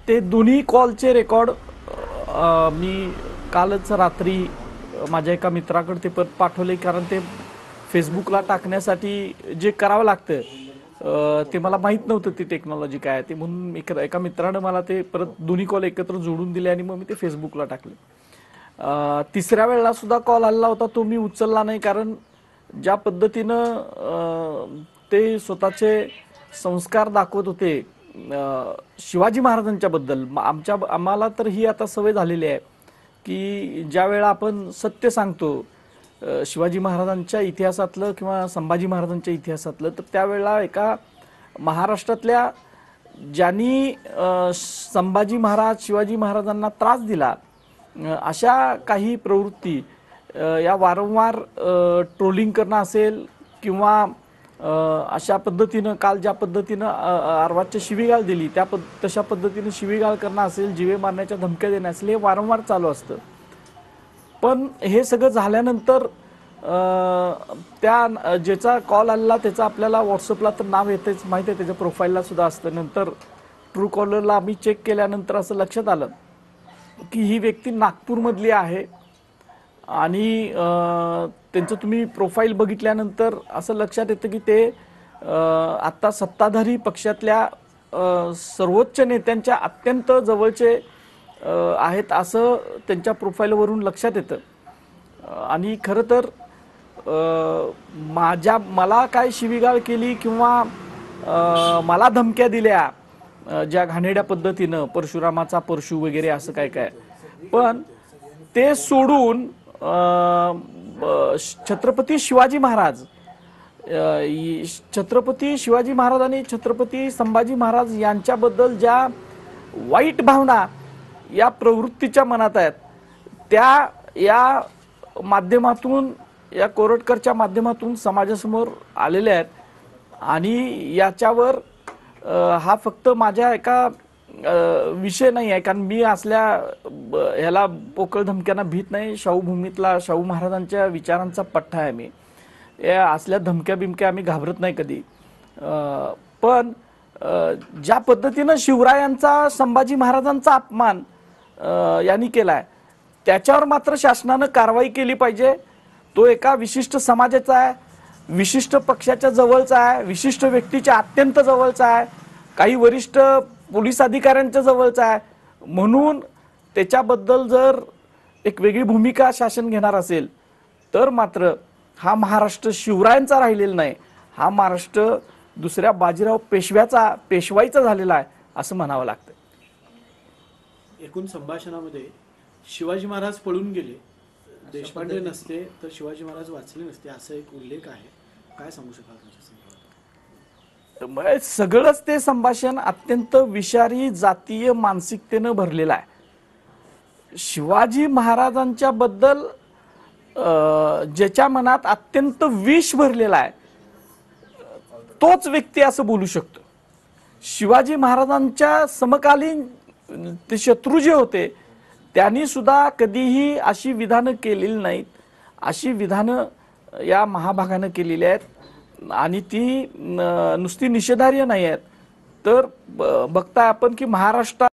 ते दोन्ही कॉलचे रेकॉर्ड मी कालच रात्री माझ्या एका मित्राकडे ते परत पाठवले, कारण ते फेसबुकला टाकण्यासाठी जे करावं लागतं ते मला माहीत नव्हतं ती टेक्नॉलॉजी काय आहे ते, म्हणून एका मित्रानं मला ते परत दोन्ही कॉल एकत्र जोडून दिले आणि मग मी ते फेसबुकला टाकले. तिसऱ्या वेळेला सुद्धा कॉल आलेला होता, तो मी उचलला नाही, कारण ज्या पद्धतीनं ते स्वतःचे संस्कार दाखवत होते शिवाजी महाराजांच्या बद्दल. आम्हाला तर ही आता सवय झालेली आहे की ज्या वेळा आपण सत्य सांगतो शिवाजी महाराजांच्या इतिहासातलं किंवा संभाजी महाराजांच्या इतिहासातलं, तर त्यावेळेला एका महाराष्ट्रातल्या ज्यांनी संभाजी महाराज शिवाजी महाराजांना त्रास दिला अशा काही प्रवृत्ती या वारंवार ट्रोलिंग करणं असेल किंवा अशा पद्धतीनं काल ज्या पद्धतीनं अर्वाच्य शिवीगाळ दिली तशा पद्धतीनं शिवीगाळ करणं असेल, जीवे मारण्याच्या धमक्या देणं असेल, हे वारंवार चालू असतं. पण हे सगळं झाल्यानंतर त्या ज्याचा कॉल आलेला त्याचा आपल्याला व्हॉट्सअपला तर नाव येतेच, माहिती आहे, त्याच्या प्रोफाईलला सुद्धा असतं. नंतर ट्रू कॉलरला आम्ही चेक केल्यानंतर असं लक्षात आलं की ही व्यक्ती नागपूरमधली आहे आणि त्यांचं तुम्ही प्रोफाईल बघितल्यानंतर असं लक्षात येतं की ते आत्ता सत्ताधारी पक्षातल्या सर्वोच्च नेत्यांच्या अत्यंत जवळचे आहेत असं त्यांच्या प्रोफाईलवरून लक्षात येतं. आणि खरं तर मला काय शिवीगाळ केली किंवा मला धमक्या दिल्या ज्या घाणेरड्या पद्धतीनं, परशुरामाचा परशु वगैरे असं काय काय, पण ते सोडून छत्रपती शिवाजी महाराज आणि छत्रपती संभाजी महाराज यांच्याबद्दल ज्या वाईट भावना या प्रवृत्तीच्या मनात आहेत, त्या या माध्यमातून, या कोरटकरच्या माध्यमातून समाजासमोर आलेल्या आहेत. आणि याच्यावर हा फक्त माझ्या एका विषय नाही आहे, कारण मी असल्या ह्याला पोकळ धमक्यांना भीत नाही. शाहूभूमीतला शाहू महाराजांच्या विचारांचा पठ्ठा आहे मी. या असल्या धमक्या बिमक्या आम्ही घाबरत नाही कधी. पण ज्या पद्धतीनं शिवरायांचा संभाजी महाराजांचा अपमान यांनी केलाय त्याच्यावर मात्र शासनानं कारवाई केली पाहिजे. तो एका विशिष्ट समाजाचा आहे, विशिष्ट पक्षाच्या जवळचा आहे, विशिष्ट व्यक्तीच्या अत्यंत जवळचा आहे, काही वरिष्ठ पोलीस अधिकाऱ्यांच्या जवळचा आहे. म्हणून त्याच्याबद्दल जर एक वेगळी भूमिका शासन घेणार असेल तर मात्र हा महाराष्ट्र शिवरायांचा राहिलेला नाही, हा महाराष्ट्र दुसऱ्या बाजीराव पेशवाईचा झालेला आहे असं म्हणावं लागतं. एकूण संभाषणामध्ये शिवाजी महाराज पळून गेले, देशपांडे नसते तर शिवाजी महाराज वाचले नसते असा एक उल्लेख आहे. काय सांगू शकाल तुमच्या? सगळंच ते संभाषण अत्यंत विषारी जातीय मानसिकतेनं भरलेलं आहे. शिवाजी महाराजांच्या बद्दल ज्याच्या मनात अत्यंत विष भरलेला आहे तोच व्यक्ती असं बोलू शकतो. शिवाजी महाराजांच्या समकालीन ते शत्रू जे होते त्यांनी सुद्धा कधीही अशी विधानं केलेली नाहीत. अशी विधानं या महाभागानं केलेली आहेत आणि ती नुसती निषेधार्ह नाही आहेत. तर बघताय आपण की महाराष्ट्रात